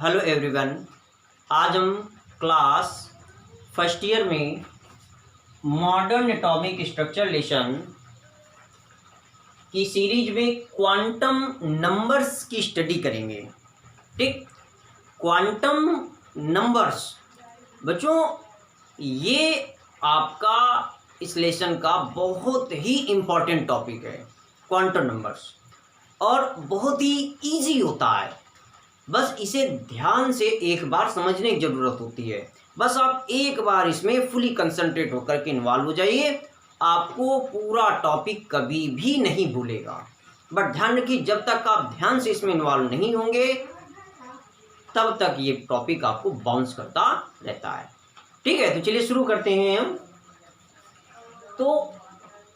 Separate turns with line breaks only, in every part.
Hello everyone. आज हम class first year में मॉडर्न एटॉमिक स्ट्रक्चर लेसन की सीरीज में क्वांटम नंबर्स की स्टडी करेंगे। ठीक, क्वांटम नंबर्स बच्चों, ये आपका इस लेसन का बहुत ही इम्पॉर्टेंट टॉपिक है। क्वांटम नंबर्स और बहुत ही इजी होता है, बस इसे ध्यान से एक बार समझने की ज़रूरत होती है। बस आप एक बार इसमें फुली कंसंट्रेट होकर के इन्वॉल्व हो जाइए, आपको पूरा टॉपिक कभी भी नहीं भूलेगा। बट ध्यान रखिए, जब तक आप ध्यान से इसमें इन्वॉल्व नहीं होंगे तब तक ये टॉपिक आपको बाउंस करता रहता है। ठीक है, तो चलिए शुरू करते हैं हम। तो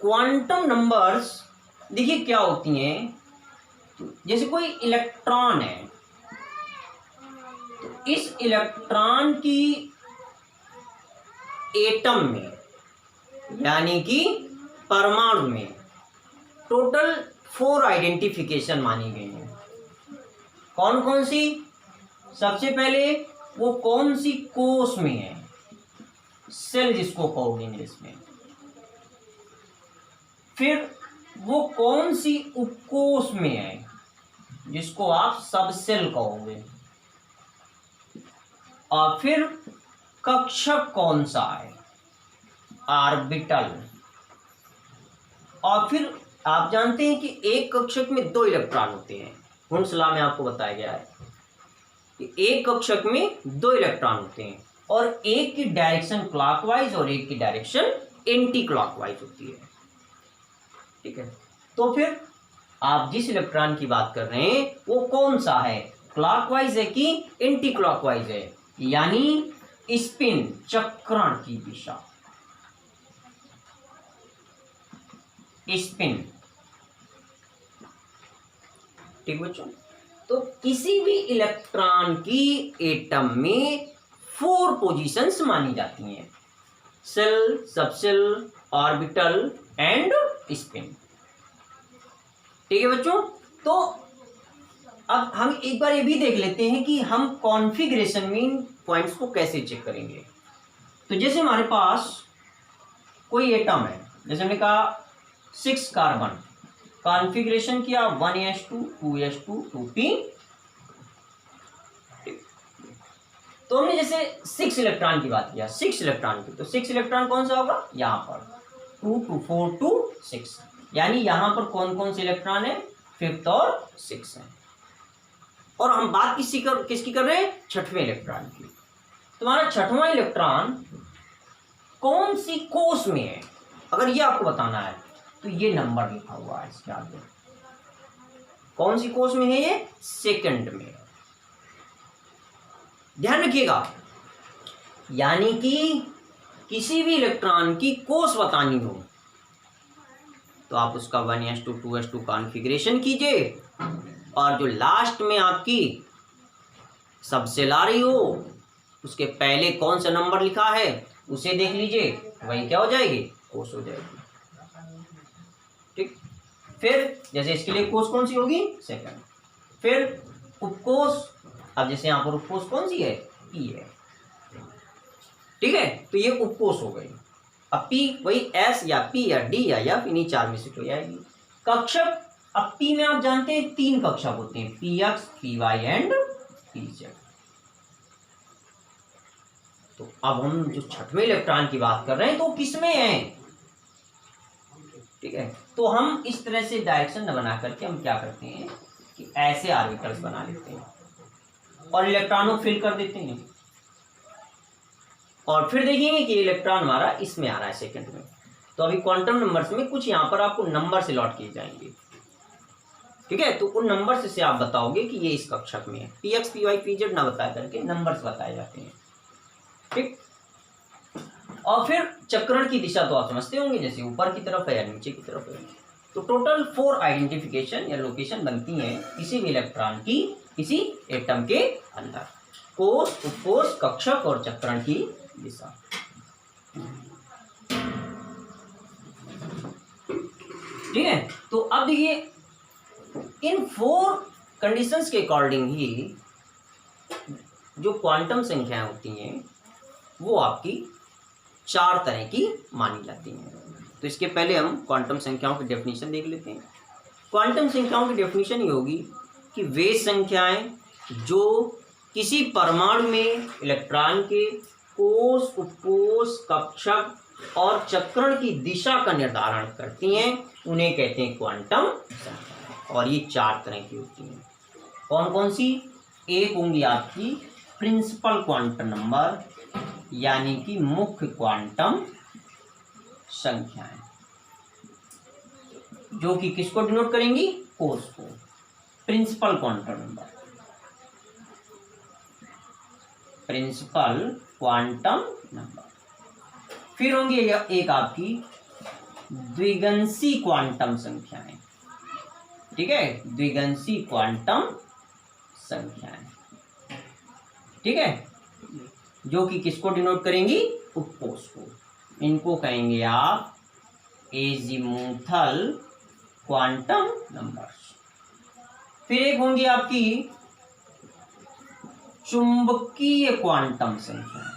क्वांटम नंबर्स देखिए क्या होती हैं। जैसे कोई इलेक्ट्रॉन है, तो इस इलेक्ट्रॉन की एटम में यानी कि परमाणु में टोटल 4 आइडेंटिफिकेशन मानी गई हैं। कौन कौन सी? सबसे पहले वो कौन सी कोष में है, सेल जिसको कहोगे इंग्लिश में। फिर वो कौन सी उपकोष में है, जिसको आप सबसेल कहोगे। और फिर कक्षक कौन सा है, ऑर्बिटल। और फिर आप जानते हैं कि एक कक्षक में 2 इलेक्ट्रॉन होते हैं। हुंसला में आपको बताया गया है कि एक कक्षक में 2 इलेक्ट्रॉन होते हैं और एक की डायरेक्शन क्लॉकवाइज और एक की डायरेक्शन एंटी क्लॉकवाइज होती है। ठीक है, तो फिर आप जिस इलेक्ट्रॉन की बात कर रहे हैं वो कौन सा है, क्लॉकवाइज है कि एंटी क्लॉकवाइज है, यानी स्पिन, चक्रण की दिशा, स्पिन। ठीक बच्चों, तो किसी भी इलेक्ट्रॉन की एटम में 4 पोजीशंस मानी जाती हैं, shell, subshell, orbital and spin. ठीक है बच्चों, तो अब हम एक बार ये भी देख लेते हैं कि हम कॉन्फ़िगरेशन में पॉइंट्स को कैसे चेक करेंगे। तो जैसे हमारे पास कोई एटम है, जैसे हमने कहा 6 कार्बन, कॉन्फ़िगरेशन किया 1s2 2s2 2p। तो हमने जैसे 6 इलेक्ट्रॉन की बात किया, 6 इलेक्ट्रॉन की, तो 6 इलेक्ट्रॉन कौन सा होगा, यहाँ पर 2 2 4 2 6, यानी यहाँ पर कौन कौन से इलेक्ट्रॉन है, 5th और 6th है। और हम बात किसकी कर रहे हैं, 6वें इलेक्ट्रॉन की। तुम्हारा 6वां इलेक्ट्रॉन कौन सी कोष में है, अगर ये आपको बताना है तो ये नंबर लिखा हुआ है इसके आगे। कौन सी कोष में है ये, सेकंड में। ध्यान रखिएगा, यानी कि किसी भी इलेक्ट्रॉन की कोष बतानी हो तो आप उसका 1s2 2s2 कॉन्फ़िगरेशन कीजिए, और जो लास्ट में आपकी सबसेल आ रही हो उसके पहले कौन सा नंबर लिखा है उसे देख लीजिए, वही क्या हो जाएगी, कोष हो जाएगी। ठीक, फिर जैसे इसके लिए कोष कौन सी होगी, सेकंड। फिर उपकोष, अब जैसे यहाँ पर उपकोष कौन सी है, पी है। ठीक है, तो ये उपकोष हो गई। अब पी वही एस या पी या डी या एफ, इन्हीं 4 में से कोई आएगी। कक्षक, अब पी में आप जानते हैं 3 कक्षक होते हैं, P X, P Y and P Z. तो अब हम जो 6वें इलेक्ट्रॉन की बात कर रहे हैं तो किसमें है। ठीक है, तो हम इस तरह से डायरेक्शन न बना करके हम क्या करते हैं कि ऐसे ऑर्बिटल्स बना लेते हैं और इलेक्ट्रॉनों फिल कर देते हैं, और फिर देखेंगे कि इलेक्ट्रॉन हमारा इसमें आ रहा है सेकंड में। तो अभी क्वांटम नंबर्स में कुछ यहाँ पर आपको नंबर से लॉट किए जाएंगे। ठीक है, तो उन नंबर से आप बताओगे कि ये इस कक्षक में है। P X, P Y, P Z ना बता करके नंबर्स बताए जाते हैं। ठीक, और फिर चक्रण की दिशा तो आप समझते होंगे, जैसे ऊपर की तरफ है या नीचे की तरफ है। तो टोटल 4 आइडेंटिफिकेशन या लोकेशन बनती हैं किसी भी इलेक्ट्रॉन की किसी एटम के अंदर, कोष, उपकोष, कक्षक और चक्रण की दिशा। ठीक है, तो अब देखिए इन 4 कंडीशंस के अकॉर्डिंग ही जो क्वांटम संख्याएं होती हैं वो आपकी 4 तरह की मानी जाती हैं। तो इसके पहले हम क्वांटम संख्याओं की डेफिनेशन देख लेते हैं। क्वांटम संख्याओं की डेफिनेशन ये होगी कि वे संख्याएं जो किसी परमाणु में इलेक्ट्रॉन के कोष, उपकोष, कक्षक और चक्रण की दिशा का निर्धारण करती हैं, उन्हें कहते हैं क्वांटम संख्याएं। और ये 4 तरह की होती हैं। कौन कौन सी? एक होंगी आपकी प्रिंसिपल क्वांटम नंबर, यानी कि मुख्य क्वांटम संख्याएं, जो कि किसको डिनोट करेंगी? कोष को। Principal quantum number, principal quantum number. फिर होंगी एक आपकी द्विगंशी क्वांटम संख्याएं, ठीक है, द्विगंशी क्वांटम संख्याएं, ठीक है, जो कि किसको डिनोट करेंगी? उपकोष को। इनको कहेंगे आप एजीमुथल क्वांटम नंबर्स। फिर एक होंगी आपकी चुंबकीय क्वांटम संख्याएं,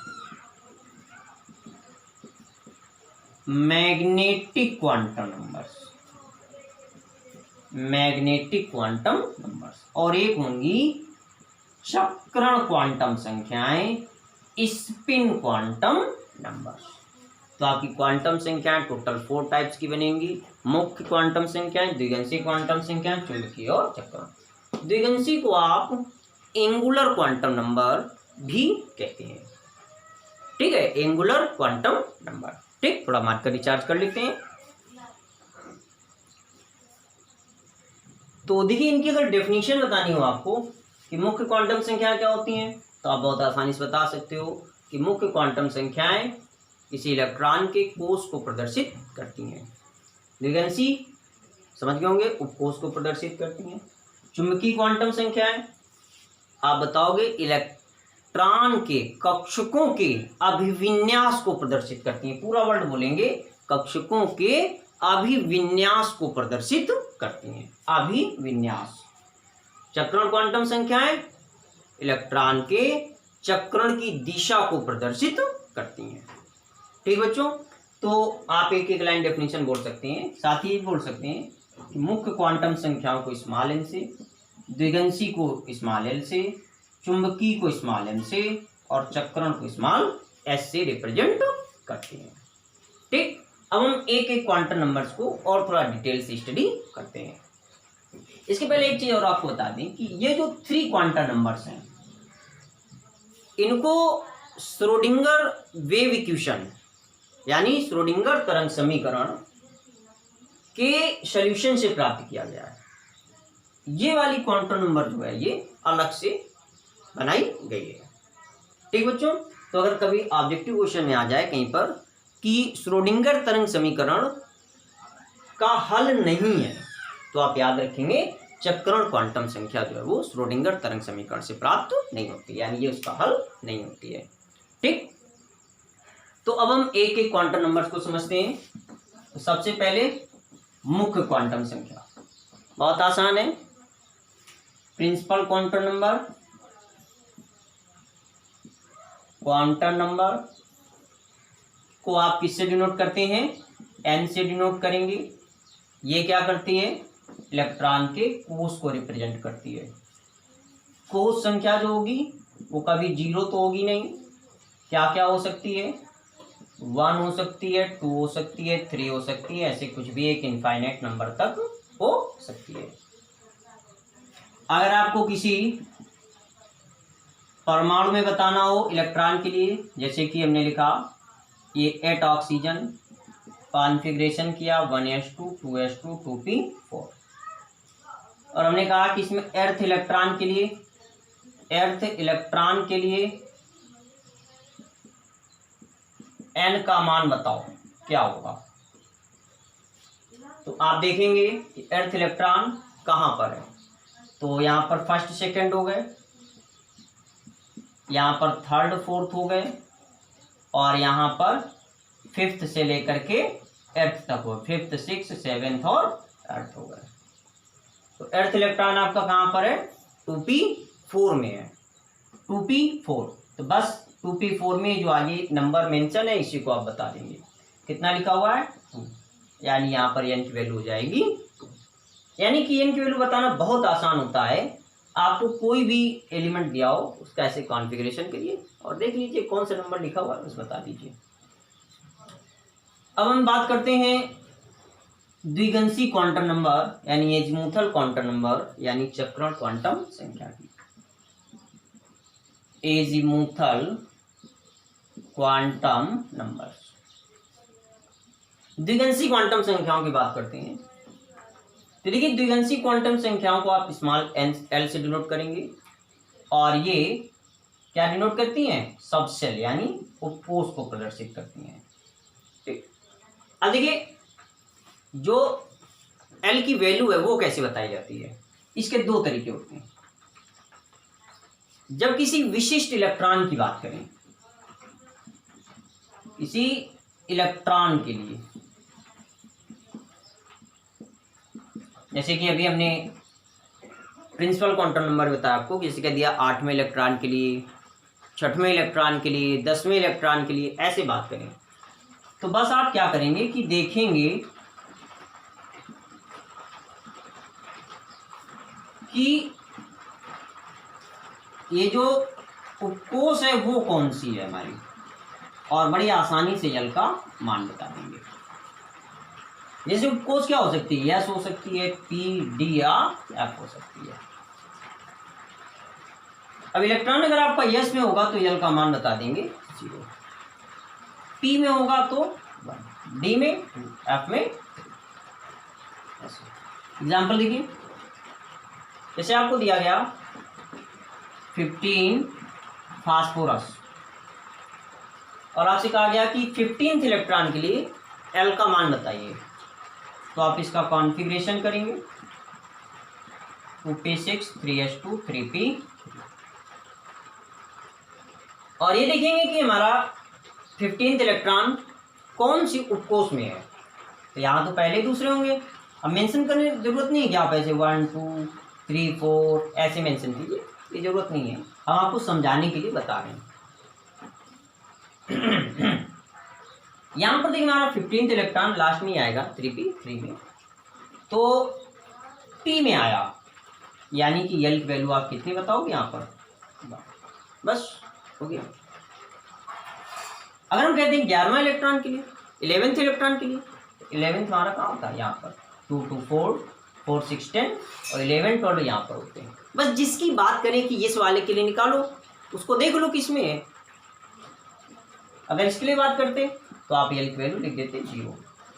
magnetic quantum numbers, magnetic quantum numbers. और एक होंगी चक्रण क्वांटम संख्याएं, स्पिन क्वांटम नंबर्स। तो आपकी क्वांटम संख्याएं टोटल 4 टाइप्स की बनेंगी। मुख्य क्वांटम संख्याएं, द्विगंशी क्वांटम संख्याएं, चुंबकीय और चक्रण। द्विगंशी को आप एंगुलर क्वांटम नंबर भी कहते हैं, ठीक है, एंगुलर क्वांटम नंबर। ठीक, थोड़ा मार्कर रिचार्ज कर लेते हैं। तो देखिए, इनकी अगर डेफिनेशन बतानी हो आपको कि मुख्य क्वांटम संख्याएं क्या होती हैं, तो आप बहुत आसानी से बता सकते हो कि मुख्य क्वांटम संख्याएं किसी इलेक्ट्रॉन के कोष को प्रदर्शित करती हैं। द्विगंशी समझ गए होंगे, उपकोष को प्रदर्शित करती हैं। चुंबकीय क्वांटम संख्याएं आप बताओगे इलेक्ट्रॉन के कक्षकों के अभिविन्यास को प्रदर्शित करती हैं। पूरा वर्ड बोलेंगे, कक्षकों के अभिविन्यास को प्रदर्शित करती हैं, अभिविन्यास। चक्रण क्वांटम संख्याएं इलेक्ट्रॉन के चक्रण की दिशा को प्रदर्शित करती हैं। ठीक बच्चों, तो आप एक एक लाइन डेफिनेशन बोल सकते हैं, साथ ही बोल सकते हैं कि मुख्य क्वांटम संख्याओं को स्मॉल एन से, द्विगंशी को स्मॉल एल से, चुंबकीय को स्मॉल एम से और चक्रण को स्मॉल एस से रिप्रेजेंट करते हैं। ठीक, अब हम एक एक क्वांटम नंबर्स को और थोड़ा डिटेल से स्टडी करते हैं। इसके पहले एक चीज और आपको बता दें कि ये जो 3 क्वांटम नंबर्स हैं, इनको श्रोडिंगर वेव इक्वेशन यानी श्रोडिंगर तरंग समीकरण के सॉल्यूशन से प्राप्त किया गया है। ये वाली क्वांटम नंबर जो है ये अलग से बनाई गई है। ठीक बच्चों, तो अगर कभी ऑब्जेक्टिव क्वेश्चन में आ जाए कहीं पर कि श्रोडिंगर तरंग समीकरण का हल नहीं है, तो आप याद रखेंगे चक्रण क्वांटम संख्या जो है वो श्रोडिंगर तरंग समीकरण से प्राप्त नहीं होती, यानी ये उसका हल नहीं होती है। ठीक, तो अब हम एक एक क्वांटम नंबर्स को समझते हैं। तो सबसे पहले मुख्य क्वांटम संख्या, बहुत आसान है। Principal quantum number, quantum number को आप किससे डिनोट करते हैं? एन से डिनोट करेंगे। ये क्या करती है? इलेक्ट्रॉन के कोष को रिप्रेजेंट करती है। कोष संख्या जो होगी वो कभी 0 तो होगी नहीं, क्या क्या हो सकती है? 1 हो सकती है, 2 हो सकती है, 3 हो सकती है, ऐसे कुछ भी एक इनफाइनाइट नंबर तक हो सकती है। अगर आपको किसी परमाणु में बताना हो इलेक्ट्रॉन के लिए, जैसे कि हमने लिखा ये 8 ऑक्सीजन, कॉन्फ़िगरेशन किया 1s2 2s2 2p4, और हमने कहा कि इसमें एर्थ इलेक्ट्रॉन के लिए n का मान बताओ क्या होगा। तो आप देखेंगे कि एर्थ इलेक्ट्रॉन कहाँ पर है, तो यहाँ पर फर्स्ट सेकंड हो गए, यहाँ पर थर्ड फोर्थ हो गए, और यहाँ पर फिफ्थ से लेकर के एर्थ तक हो, फिफ्थ सिक्स सेवेंथ और एर्थ हो गए। तो एर्थ इलेक्ट्रॉन आपका कहाँ पर है? 2p4 में है। 2p4, तो बस 2p4 में जो आगे नंबर मेंशन है इसी को आप बता देंगे। कितना लिखा हुआ है 2, यानी यहाँ पर n की वैल्यू हो जाएगी 2। यानी कि n की वैल्यू बताना बहुत आसान होता है। आपको कोई भी एलिमेंट दिया हो उसका ऐसे कॉन्फ़िगरेशन करिए और देख लीजिए कौन सा नंबर लिखा हुआ है बस बता दीजिए। अब हम बात करते हैं द्विगंशी क्वांटम नंबर यानी एजीमुथल क्वांटम नंबर यानी चक्रण क्वांटम संख्या की। एजीमुथल क्वांटम नंबर, द्विगंशी क्वांटम संख्याओं की बात करते हैं। तो देखिए द्विगंशी क्वांटम संख्याओं को आप स्मॉल एल से डिनोट करेंगे और ये क्या डिनोट करती हैं, सबसेल यानी उपकोष को प्रदर्शित करती हैं। ठीक, अब देखिए जो एल की वैल्यू है वो कैसे बताई जाती है, इसके दो तरीके होते हैं। जब किसी विशिष्ट इलेक्ट्रॉन की बात करें, किसी इलेक्ट्रॉन के लिए, जैसे कि अभी हमने प्रिंसिपल क्वांटम नंबर बताया आपको, किसी का दिया 8वें इलेक्ट्रॉन के लिए, 6वें इलेक्ट्रॉन के लिए, 10वें इलेक्ट्रॉन के लिए, ऐसे बात करें तो बस आप क्या करेंगे कि देखेंगे कि ये जो उपकोष है वो कौन सी है हमारी, और बड़ी आसानी से यल का मान बता देंगे। जैसे उपकोष क्या हो सकती है, एस हो सकती है, पी, डी या एफ हो सकती है। अब इलेक्ट्रॉन अगर आपका यस में होगा तो यल का मान बता देंगे 0, पी में होगा तो 1, डी में 2, एफ में। एग्जाम्पल देखिए, जैसे आपको दिया गया 15 फास्फोरस और आपसे कहा गया कि 15th इलेक्ट्रॉन के लिए एल का मान बताइए, तो आप इसका कॉन्फ़िगरेशन करेंगे 2p6 3s2 3p, और ये देखेंगे कि हमारा 15th इलेक्ट्रॉन कौन सी उपकोष में है। तो यहाँ तो पहले दूसरे होंगे, अब मेंशन करने की जरूरत नहीं है कि आप ऐसे 1 2 3 4 ऐसे मेंशन कीजिए, ये जरूरत नहीं है, हम आपको समझाने के लिए बता रहे हैं। यहाँ पर देखिए हमारा 15th इलेक्ट्रॉन लास्ट में आएगा 3p3 में, तो p में आया, यानी कि यल की वैल्यू आप कितनी बताओगे यहाँ पर, बस हो गया। अगर हम कहते हैं 11वां इलेक्ट्रॉन के लिए, 11th इलेक्ट्रॉन के लिए, 11th हमारा कहाँ होता है, यहाँ पर 2 2 4 4 6 10 और 11 12 यहाँ पर होते हैं। बस जिसकी बात करें कि इस वाले के लिए निकालो, उसको देख लो किसमें है। अगर इसके लिए बात करते तो आप यल की वैल्यू लिख देते 0,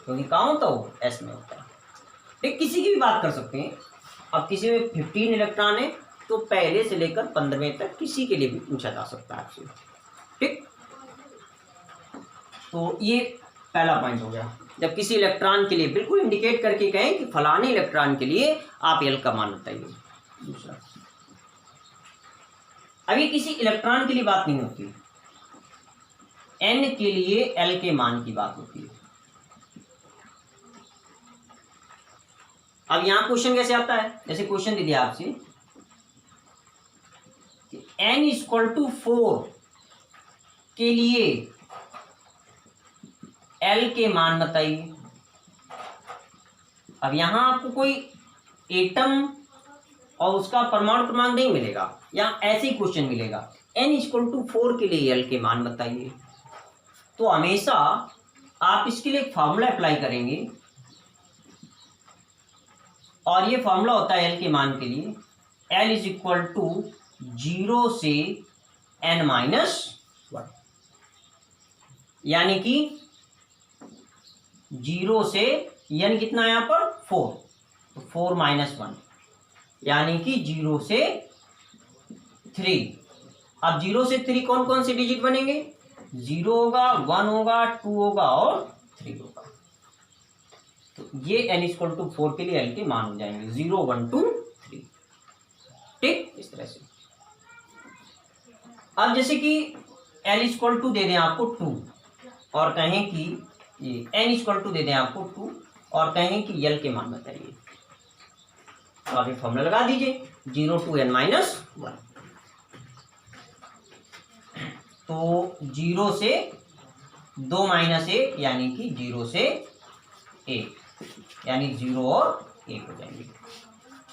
क्योंकि कहाँ होता है वो एस में होता है। ठीक, किसी की भी बात कर सकते हैं। अब किसी में 15 इलेक्ट्रॉन है तो पहले से लेकर 15वें तक किसी के लिए भी पूछा जा सकता है आपसे। ठीक, तो ये पहला पॉइंट हो गया, जब किसी इलेक्ट्रॉन के लिए बिल्कुल इंडिकेट करके कहें कि फलाने इलेक्ट्रॉन के लिए आप यल का मान बताइए। दूसरा, अभी किसी इलेक्ट्रॉन के लिए बात नहीं होती, एन के लिए एल के मान की बात होती है। अब यहां क्वेश्चन कैसे आता है, जैसे क्वेश्चन दे दिया आपसे n = 4 के लिए L के मान बताइए। अब यहां आपको कोई एटम और उसका परमाणु क्रमांक नहीं मिलेगा, यहाँ ऐसे ही क्वेश्चन मिलेगा n = 4 के लिए L के मान बताइए। तो हमेशा आप इसके लिए एक फार्मूला अप्लाई करेंगे और ये फार्मूला होता है L के मान के लिए, L = 0 से n-1, यानी कि 0 से n कितना है यहाँ पर 4, तो 4 - 1 यानी कि 0 से 3। अब 0 से 3 कौन कौन से डिजिट बनेंगे, 0 होगा, 1 होगा, 2 होगा और 3 होगा। तो ये n = 4 के लिए L के मान हो जाएंगे 0 1 2 3। ठीक, इस तरह से। अब जैसे कि L = दे दें आपको 2 और कहें कि ये n = दे दें आपको 2 और कहें कि L के मान बताइए, तो आप ये फॉर्मूला लगा दीजिए 0 to n - 1। तो 0 से 2 माइनस 1 यानी कि 0 से 1, यानी 0 और 1 हो जाएंगे।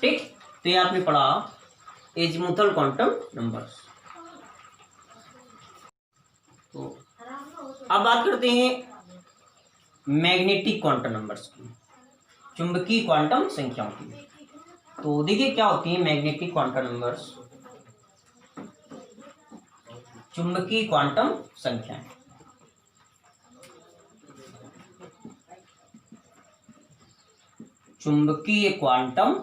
ठीक, तो ये आपने पढ़ा एजीमुथल क्वांटम नंबर्स। तो अब बात करते हैं मैग्नेटिक क्वांटम नंबर्स की, चुंबकीय क्वांटम संख्याओं की। तो देखिए क्या होती है मैग्नेटिक क्वांटम नंबर्स, चुंबकीय क्वांटम संख्याएं। चुंबकीय क्वांटम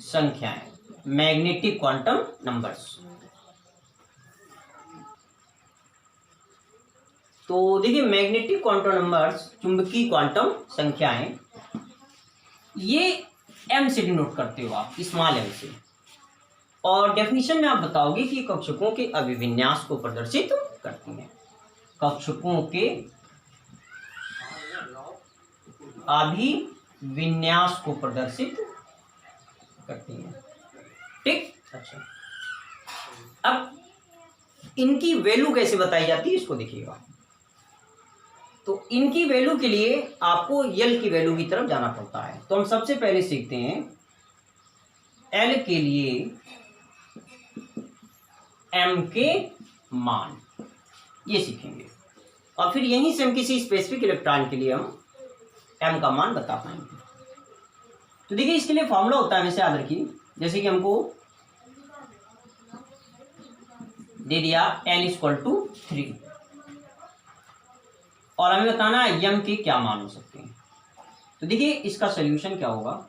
संख्याएं, मैग्नेटिक क्वांटम नंबर्स। तो देखिए मैग्नेटिक क्वांटम नंबर्स, चुंबकीय क्वांटम संख्याएं, ये m से डिनोट करते हो आप, स्मॉल m से। और डेफिनेशन में आप बताओगे कि कक्षकों के अभिविन्यास को प्रदर्शित करती हैं। कक्षकों के अभिविन्यास को प्रदर्शित करती हैं। ठीक, अच्छा, अब इनकी वैल्यू कैसे बताई जाती है इसको देखिएगा। तो इनकी वैल्यू के लिए आपको L की वैल्यू की तरफ जाना पड़ता है। तो हम सबसे पहले सीखते हैं L के लिए M के मान, ये सीखेंगे। और फिर यहीं से हम किसी स्पेसिफिक इलेक्ट्रॉन के लिए हम M का मान बता पाएंगे। तो देखिए इसके लिए फॉर्मूला होता है, वैसे याद रखिए, जैसे कि हमको दे दिया L = 3 और हमें बताना है M के क्या मान हो सकते हैं। तो देखिए इसका सोल्यूशन क्या होगा,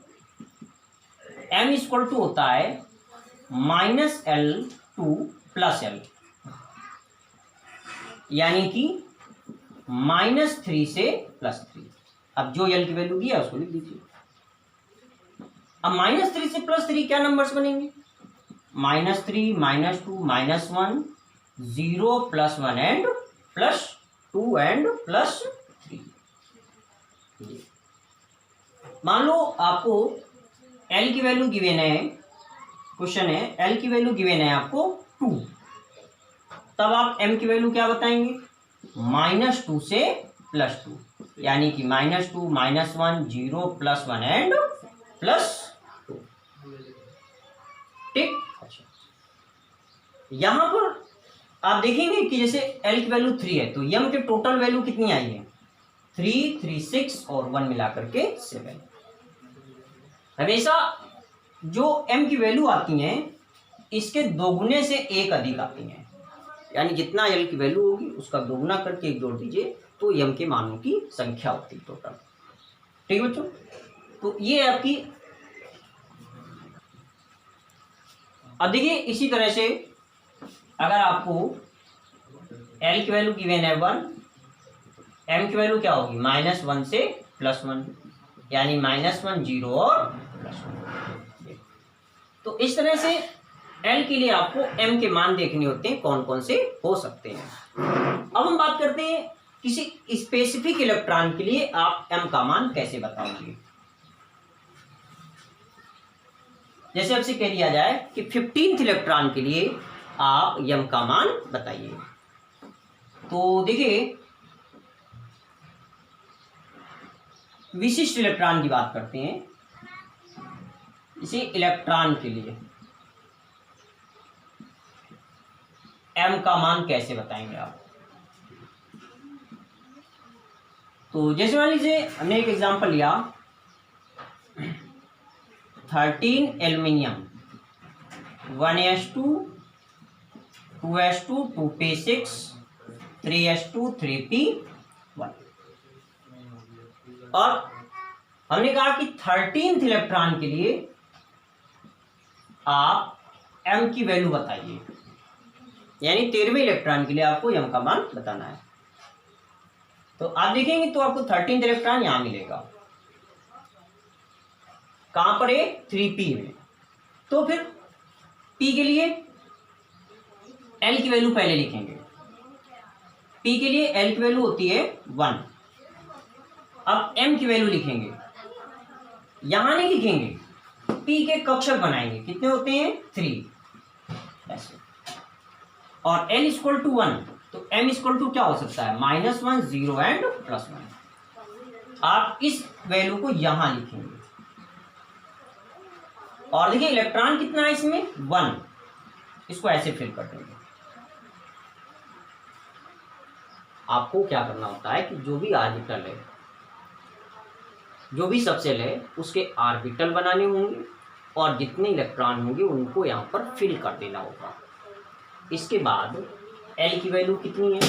M = होता है -L to +L, यानी कि -3 से +3। अब जो L की वैल्यू दिया उसको लिख दीजिए। अब -3 से +3 क्या नंबर्स बनेंगे, -3, -2, -1, 0, +1 एंड +2 एंड +3। मान लो आपको L की वैल्यू गिवन है, क्वेश्चन है L की वैल्यू गिवन है आपको 2, तब आप M की वैल्यू क्या बताएंगे, -2 से +2, यानी कि -2, -1, 0, +1 एंड +2। ठीक, अच्छा, यहां पर आप देखेंगे कि जैसे L की वैल्यू 3 है तो M के टोटल वैल्यू कितनी आई है, 3, 3, 6 और 1 मिलाकर के 7। हमेशा जो M की वैल्यू आती हैं इसके दोगुने से एक अधिक आती हैं, यानी जितना L की वैल्यू होगी उसका दोगुना करके एक जोड़ दीजिए तो M के मानों की संख्या होती है टोटल। ठीक है बच्चों, तो ये आपकी। अब देखिए इसी तरह से अगर आपको L की वैल्यू गिवन है 1, M की वैल्यू क्या होगी, -1 से +1, यानी -1, 0 और +1। तो इस तरह से L के लिए आपको M के मान देखने होते हैं, कौन कौन से हो सकते हैं। अब हम बात करते हैं किसी स्पेसिफिक इलेक्ट्रॉन के लिए आप M का मान कैसे बताओगे। जैसे आपसे कह दिया जाए कि 15th इलेक्ट्रॉन के लिए आप M का मान बताइए। तो देखिए विशिष्ट इलेक्ट्रॉन की बात करते हैं, इसे इलेक्ट्रॉन के लिए M का मान कैसे बताएंगे आप। तो जैसे मान लीजिए हमने एक एग्जांपल लिया, 13 aluminium, 1s2 2s2 2p6 3s2 3p1। और हमने कहा कि 13th इलेक्ट्रॉन के लिए आप M की वैल्यू बताइए, यानी 13वें इलेक्ट्रॉन के लिए आपको M का मान बताना है। तो आप देखेंगे तो आपको 13th इलेक्ट्रॉन यहां मिलेगा, कहां पर है, 3p में। तो फिर p के लिए L की वैल्यू पहले लिखेंगे, p के लिए L की वैल्यू होती है 1। अब M की वैल्यू लिखेंगे, यहां नहीं लिखेंगे, p के कक्षक बनाएंगे, कितने होते हैं, 3 ऐसे। और L इक्वल टू 1, तो M इक्वल टू क्या हो सकता है, -1, 0 एंड +1। आप इस वैल्यू को यहां लिखेंगे और देखिए इलेक्ट्रॉन कितना है इसमें, 1, इसको ऐसे फिल कर देंगे। आपको क्या करना होता है कि जो भी ऑर्बिटल है, जो भी सबसेल है, उसके ऑर्बिटल बनाने होंगे और जितने इलेक्ट्रॉन होंगे उनको यहाँ पर फिल कर देना होगा। इसके बाद L की वैल्यू कितनी है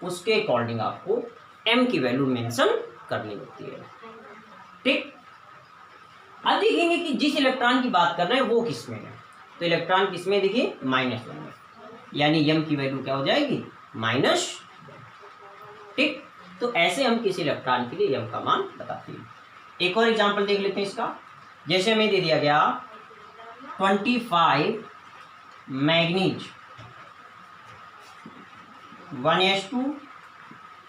उसके अकॉर्डिंग आपको M की वैल्यू मेंशन करनी होती है। ठीक, अब देखेंगे कि जिस इलेक्ट्रॉन की बात कर रहे हैं वो किसमें है, तो इलेक्ट्रॉन किसमें, देखिए -1 में, यानी M की वैल्यू क्या हो जाएगी, -। ठीक, तो ऐसे हम किसी इलेक्ट्रॉन के लिए M का मान बताते हैं। एक और एग्जांपल देख लेते हैं इसका। जैसे हमें दे दिया गया 25 manganese, 1s2,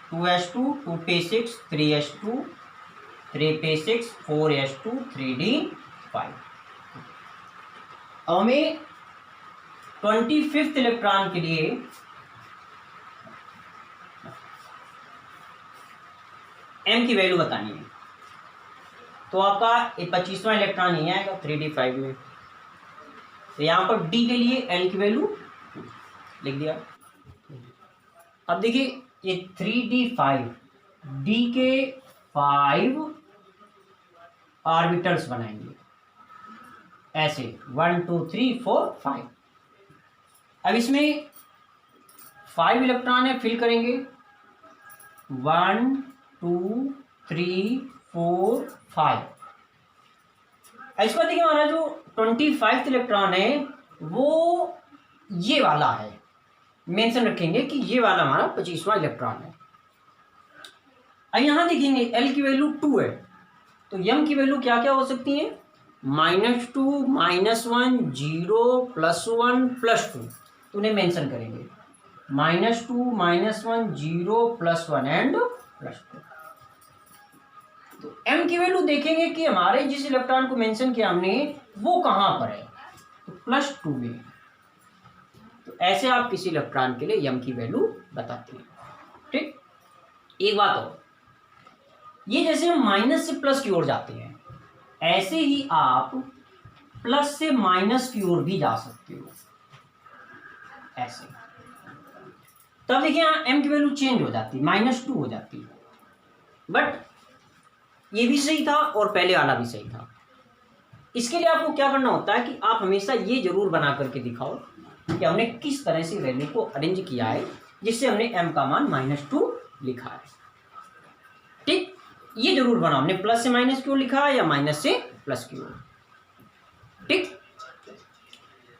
2s2, 2p6, 3s2, 3p6, 4s2, 3d5। अब हमें 25th इलेक्ट्रॉन के लिए M की वैल्यू बतानी है, तो आपका 25वां इलेक्ट्रॉन नहीं आएगा 3d5 में, तो यहाँ पर D के लिए L की वैल्यू लिख दिया। अब देखिए ये 3d5, D के 5 ऑर्बिटल्स बनाएंगे ऐसे 1 2 3 4 5। अब इसमें 5 इलेक्ट्रॉन है, फिल करेंगे 1 2 3 4 5। इस पर देखिए हमारा जो 25th इलेक्ट्रॉन है वो ये वाला है, मेंशन रखेंगे कि ये वाला हमारा 25वां इलेक्ट्रॉन है। अब यहां देखेंगे L की वैल्यू 2 है, तो M की वैल्यू क्या क्या हो सकती है, -2, -1, 0, +1, +2, तो उन्हें मेंशन करेंगे -2, -1, 0, +1 एंड +2। तो M की वैल्यू देखेंगे कि हमारे जिस इलेक्ट्रॉन को मेंशन किया हमने वो कहां पर है, तो +2 में। तो ऐसे आप किसी इलेक्ट्रॉन के लिए M की वैल्यू बताते हैं। ठीक, एक बात और, ये जैसे हम माइनस से प्लस की ओर जाते हैं, ऐसे ही आप प्लस से माइनस की ओर भी जा सकते हो, ऐसे। तब देखिए यहाँ M की वैल्यू चेंज हो जाती है, -2 हो जाती है। बट ये भी सही था और पहले वाला भी सही था। इसके लिए आपको क्या करना होता है कि आप हमेशा ये जरूर बना करके दिखाओ कि हमने किस तरह से वैल्यू को अरेंज किया है जिससे हमने M का मान -2 लिखा है। ठीक, ये जरूर बनाओ, हमने प्लस से माइनस की ओर लिखा है या माइनस से प्लस की ओर। ठीक,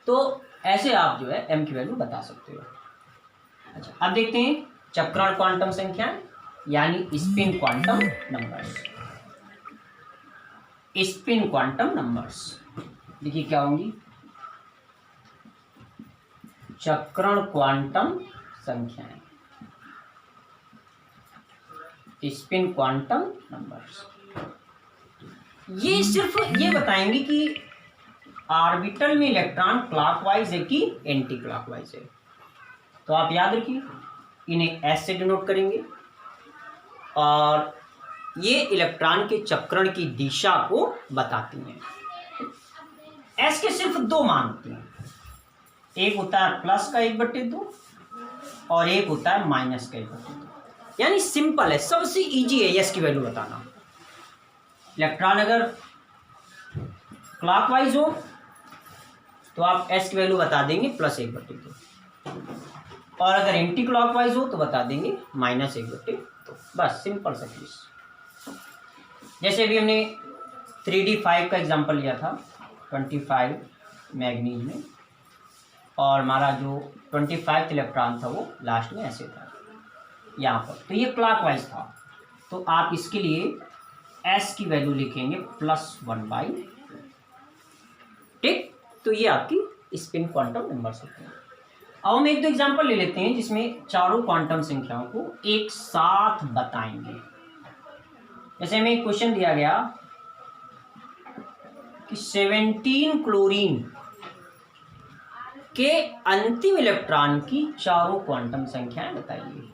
तो ऐसे आप जो है M की वैल्यू बता सकते हो। अच्छा, अब देखते हैं चक्रण क्वांटम संख्या यानी spin quantum numbers. Spin quantum numbers देखिए क्या होंगी, चक्रण क्वांटम संख्याएं, स्पिन क्वांटम नंबर्स। ये सिर्फ ये बताएंगे कि ऑर्बिटल में इलेक्ट्रॉन क्लॉकवाइज है कि एंटी क्लॉकवाइज है। तो आप याद रखिए, इन्हें एस से डिनोट करेंगे और ये इलेक्ट्रॉन के चक्रण की दिशा को बताती हैं। एस के सिर्फ 2 मान होते हैं, एक होता है प्लस का 1/2 और एक होता है माइनस का 1/2। यानी सिंपल है, सबसे इजी है एस की वैल्यू बताना। इलेक्ट्रॉन अगर क्लॉकवाइज हो तो आप एस की वैल्यू बता देंगे +1/2, और अगर एंटी क्लॉकवाइज हो तो बता देंगे -1/2। बस सिंपल सा चीज। जैसे अभी हमने 3d5 का एग्जांपल लिया था 25 मैग्नीज में, और हमारा जो 25th इलेक्ट्रॉन था वो लास्ट में ऐसे था यहाँ पर, तो ये क्लॉकवाइज था। तो आप इसके लिए एस की वैल्यू लिखेंगे +1/2। ठीक, तो ये आपकी स्पिन क्वांटम नंबर्स होते हैं। अब हम एक दो एग्जांपल ले लेते हैं जिसमें चारों क्वांटम संख्याओं को एक साथ बताएंगे। जैसे हमें एक क्वेश्चन दिया गया कि 17 क्लोरीन के अंतिम इलेक्ट्रॉन की चारों क्वांटम संख्याएं बताइए।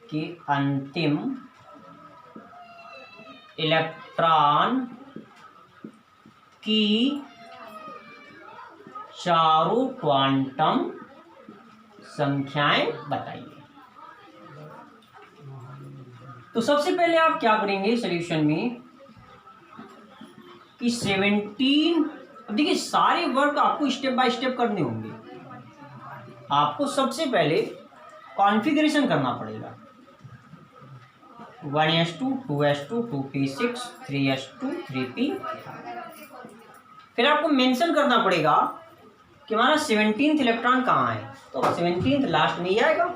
कि अंतिम इलेक्ट्रॉन की चारों क्वांटम संख्याएं बताइए। तो सबसे पहले आप क्या करेंगे सॉल्यूशन में कि 17, अब देखिए सारे वर्क आपको स्टेप बाय स्टेप करने होंगे। आपको सबसे पहले कॉन्फ़िगरेशन करना पड़ेगा 1s2 2s2 2p6 3s2 3p। फिर आपको मेंशन करना पड़ेगा कि हमारा 17th इलेक्ट्रॉन कहाँ है। तो 17th लास्ट में ही आएगा,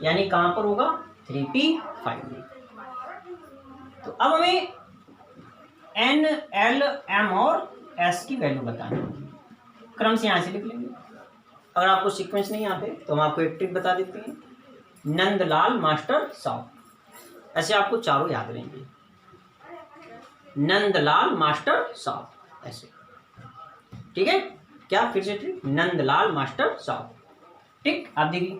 यानी कहाँ पर होगा 3p5 में। तो अब हमें n, l, m और s की वैल्यू बतानी होगी। क्रम से यहाँ से लिख लेंगे। अगर आपको सीक्वेंस नहीं आते तो हम आपको एक ट्रिक बता देते हैं, नंदलाल मास्टर साहु, ऐसे आपको चारों याद रहेंगे। नंदलाल मास्टर साहु ऐसे, ठीक है। क्या फिर से ट्रिक, नंदलाल मास्टर साहु, ठीक। आप देखिए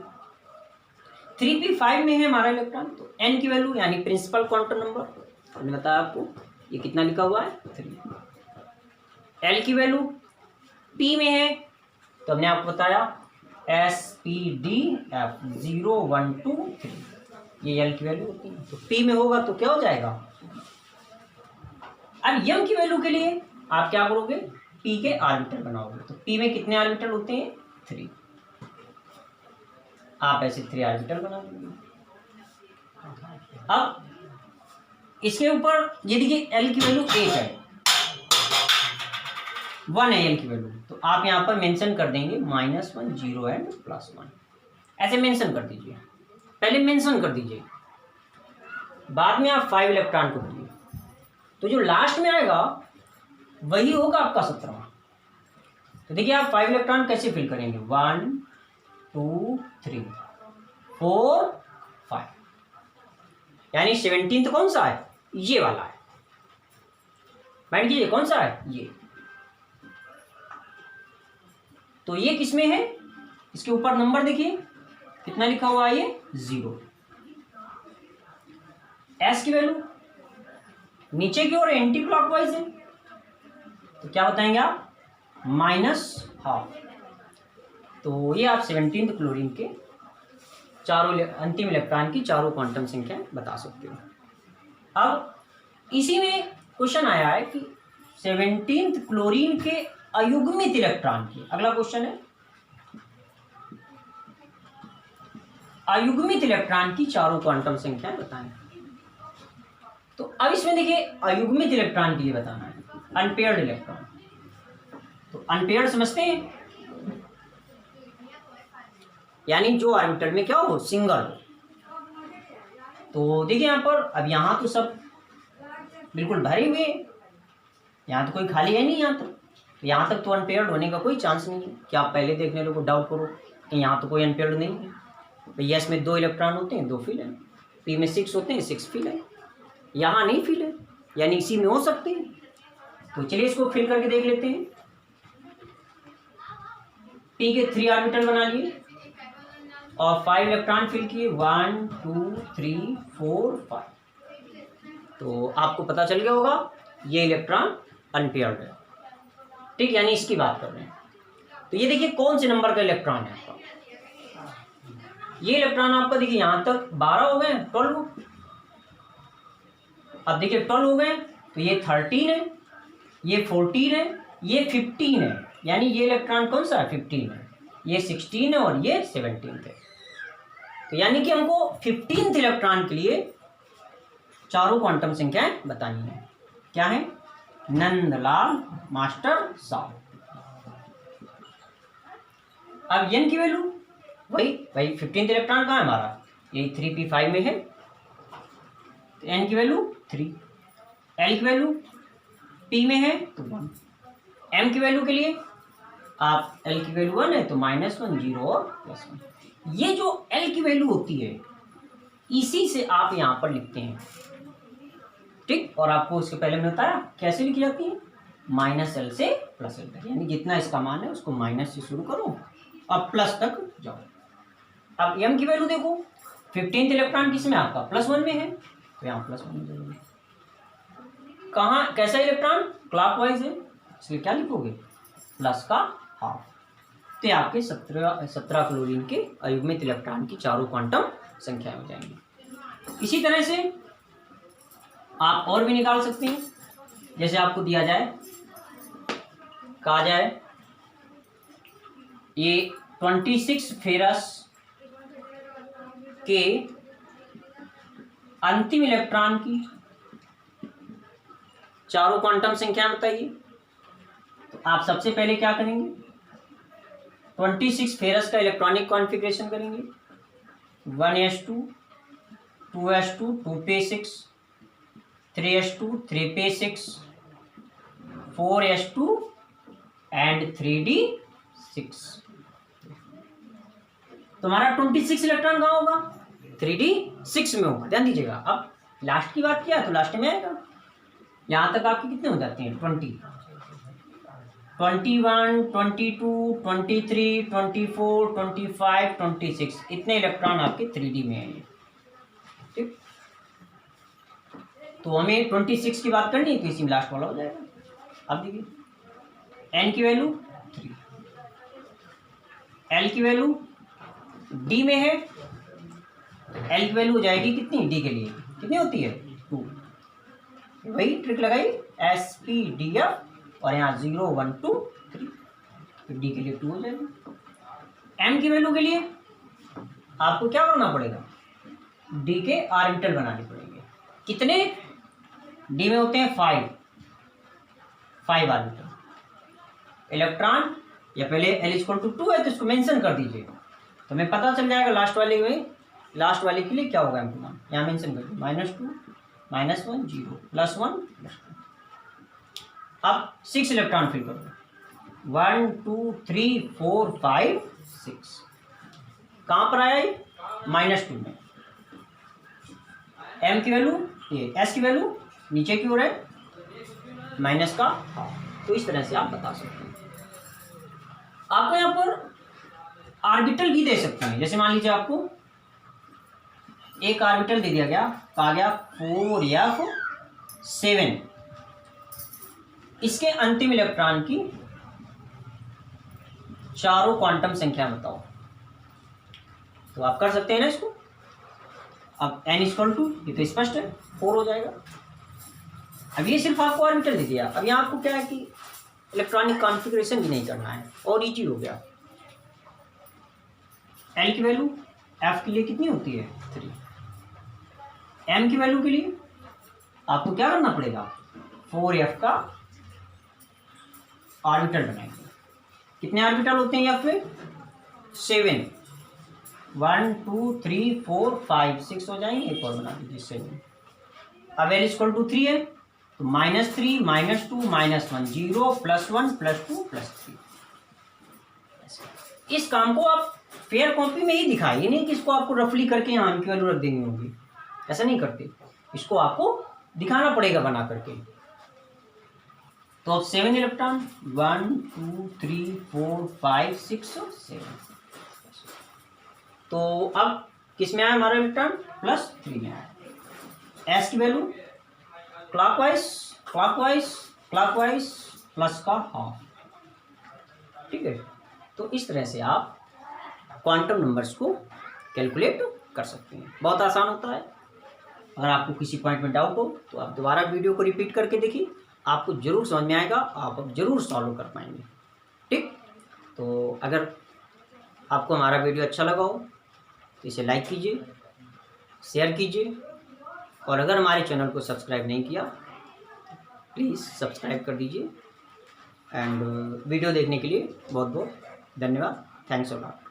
3p5 में है हमारा इलेक्ट्रॉन, तो n की वैल्यू यानी प्रिंसिपल क्वांटम नंबर, हमने बताया आपको ये कितना लिखा हुआ है 3। l की वैल्यू p में है तो हमने आपको बताया SPDF 0 1 2 3, ये l की वैल्यू होती है। तो p में होगा तो क्या हो जाएगा। अब m की वैल्यू के लिए आप क्या करोगे, p के ऑर्बिटल बनाओगे। तो p में कितने ऑर्बिटल होते हैं 3, आप ऐसे 3 ऑर्बिटल बना देंगे। अब इसके ऊपर ये देखिए l की वैल्यू 1 है, 1 है l की वैल्यू, तो आप यहाँ पर मेंशन कर देंगे -1 0 एंड +1, ऐसे मेंशन कर दीजिए। पहले मेंशन कर दीजिए, बाद में आप 5 इलेक्ट्रॉन को करिए, तो जो लास्ट में आएगा वही होगा आपका 17वां। तो देखिए आप 5 इलेक्ट्रॉन कैसे फिल करेंगे, 1 2 3 4 5, यानी 17th कौन सा है, ये वाला है। माइंड कीजिए कौन सा है ये, तो ये किसमें है, इसके ऊपर नंबर देखिए कितना लिखा हुआ है, ये 0। एस की वैल्यू नीचे की ओर एंटी क्लॉकवाइज है, तो क्या बताएंगे आप -12। तो ये आप 17th क्लोरीन के चारों अंतिम इलेक्ट्रॉन की चारों क्वांटम संख्या बता सकते हो। अब इसी में क्वेश्चन आया है कि 17th क्लोरीन के अयुग्मित इलेक्ट्रॉन की, अगला क्वेश्चन है अयुग्मित इलेक्ट्रॉन की चारों क्वांटम संख्या बताएं। तो अब इसमें देखिए अयुग्मित इलेक्ट्रॉन के लिए बताना है, अनपेयर्ड इलेक्ट्रॉन। तो अनपेयर्ड समझते हैं, यानी जो ऑर्बिटल में क्या हो, सिंगल। तो देखिए यहाँ पर, अब यहाँ तो सब बिल्कुल भरे हुए, यहाँ तो कोई खाली है नहीं, यहाँ तक तो अनपेयर्ड होने का कोई चांस नहीं है कि आप पहले देखने लोगों डाउट करो कि यहाँ तो कोई अनपेयर्ड नहीं है। भैया इसमें 2 इलेक्ट्रॉन होते हैं, 2 फिल है, p में 6 होते हैं, 6 फिल है, यहाँ नहीं फिल है, यानी इसी में हो सकते हैं। तो चलिए इसको फिल करके देख लेते हैं। p के 3 ऑर्बिटल बना लिए और 5 इलेक्ट्रॉन फिल किए, 1 2 3 4 5। तो आपको पता चल गया होगा ये इलेक्ट्रॉन अनपेयर्ड है, ठीक, यानी इसकी बात कर रहे हैं। तो ये देखिए कौन से नंबर का इलेक्ट्रॉन है आपका, ये इलेक्ट्रॉन आपका देखिए यहाँ तक 12 हो गए, 12। अब देखिए 12 हो गए, तो ये 13 है, ये 14 है, ये 15 है, यानी ये इलेक्ट्रॉन कौन सा है 15 है, ये 16 है और ये 17 है। तो यानी कि हमको 15th इलेक्ट्रॉन के लिए चारों क्वांटम संख्याएं बतानी है। क्या है, नंदलाल मास्टर साहु। अब n की वैल्यू वही 15th इलेक्ट्रॉन कहाँ है हमारा, यही 3p5 में है, तो n की वैल्यू 3। l की वैल्यू p में है तो 1। m की वैल्यू के लिए आप l की वैल्यू 1 है तो -1 0 और +1। ये जो l की वैल्यू होती है इसी से आप यहाँ पर लिखते हैं, ठीक। और आपको उसके पहले मैंने बताया कैसे लिखी जाती है, -l से प्लस एल तक, यानी जितना इसका मान है उसको माइनस से शुरू करो अब प्लस तक जाओ। अब m की वैल्यू देखो, 15th इलेक्ट्रॉन किस में आपका प्लस 1 में है, तो यहाँ +1 में जाएगी। कहाँ कैसा इलेक्ट्रॉन, क्लॉकवाइज है, इसलिए क्या लिखोगे प्लस का हाफ। तो ये आपके 17 क्लोरीन के अयुग्मित इलेक्ट्रॉन की चारों क्वांटम संख्या हो जाएंगी। इसी तरह से आप और भी निकाल सकते हैं, जैसे आपको दिया जाए, कहा जाए ये 26 फेरस के अंतिम इलेक्ट्रॉन की चारों क्वांटम संख्या बताइए। तो आप सबसे पहले क्या करेंगे, 26 फेरस का इलेक्ट्रॉनिक कॉन्फ़िगरेशन करेंगे, 1s2 2s2 2p6 3s2 3p6 4s2 and 3d6। तुम्हारा 26 इलेक्ट्रॉन कहाँ होगा, 3d6 में होगा, ध्यान दीजिएगा। अब लास्ट की बात किया तो लास्ट में आएगा, यहाँ तक आपके कितने हो जाते हैं 20, 21 22 23 24 25 26, इतने इलेक्ट्रॉन आपके 3d में हैं। ठीक, तो हमें 26 की बात करनी है तो इसी में लास्ट वाला हो जाएगा। अब देखिए n की वैल्यू 3, l की वैल्यू d में है, l की वैल्यू हो जाएगी कितनी, d के लिए कितनी होती है 2, वही ट्रिक लगाई SPDF और यहाँ 0 1 2 3, फिर d के लिए 2 हो जाएगा। m की वैल्यू के लिए आपको क्या करना पड़ेगा, d के ऑर्बिटल बनाने पड़ेंगे। कितने, d में होते हैं 5 ऑर्बिटल इलेक्ट्रॉन, या पहले l = 2 है तो इसको मेंशन कर दीजिए, तो हमें पता चल जाएगा लास्ट वाले में, लास्ट वाले के लिए क्या होगा m का मान, यहाँ मेंशन कर दीजिए -2 -1 0 +1 +2। अब 6 इलेक्ट्रॉन फिल करो, 1 2 3 4 5 6, कहाँ पर आया ये -2 में। m की वैल्यू ये, s की वैल्यू नीचे की ओर है माइनस का हाफ। तो इस तरह से आप बता सकते हैं। आपको यहाँ पर ऑर्बिटल भी दे सकते हैं, जैसे मान लीजिए आपको एक ऑर्बिटल दे दिया गया, कहा गया 4f7, इसके अंतिम इलेक्ट्रॉन की चारों क्वांटम संख्या बताओ, तो आप कर सकते हैं ना इसको। अब n = ये तो स्पष्ट है 4 हो जाएगा। अब ये सिर्फ आपको ऑर्बिटल दे दिया, अब यहाँ आपको क्या है कि इलेक्ट्रॉनिक कॉन्फ़िगरेशन भी नहीं करना है और इजी हो गया। l की वैल्यू f के लिए कितनी होती है 3, m की वैल्यू के लिए आपको क्या करना पड़ेगा, 4f का ऑर्बिटल बनाएंगे। कितने ऑर्बिटल होते हैं f में, 7, 1 2 3 4 5 6 हो जाएंगे, एक और बना दीजिए 7। अब l = 3 है तो -3 -2 -1 0 +1 +2 +3। इस काम को आप फेयर कॉपी में ही दिखाइए, नहीं कि इसको आपको रफली करके यहाँ की वैल्यू रख देनी होगी, ऐसा नहीं करते, इसको आपको दिखाना पड़ेगा बना करके। तो अब 7 इलेक्ट्रॉन 1 2 3 4 5 6 7, तो अब किस में आया हमारा इलेक्ट्रॉन, +3 में आया। s की value clockwise clockwise clockwise plus का हाफ। ठीक है, तो इस तरह से आप क्वांटम नंबर्स को कैलकुलेट कर सकते हैं, बहुत आसान होता है। अगर आपको किसी पॉइंट में डाउट हो तो आप दोबारा वीडियो को रिपीट करके देखिए, आपको ज़रूर समझ में आएगा, आप ज़रूर सॉल्व कर पाएंगे। ठीक, तो अगर आपको हमारा वीडियो अच्छा लगा हो तो इसे लाइक कीजिए, शेयर कीजिए, और अगर हमारे चैनल को सब्सक्राइब नहीं किया प्लीज़ सब्सक्राइब कर दीजिए। एंड वीडियो देखने के लिए बहुत बहुत धन्यवाद। Thanks a lot.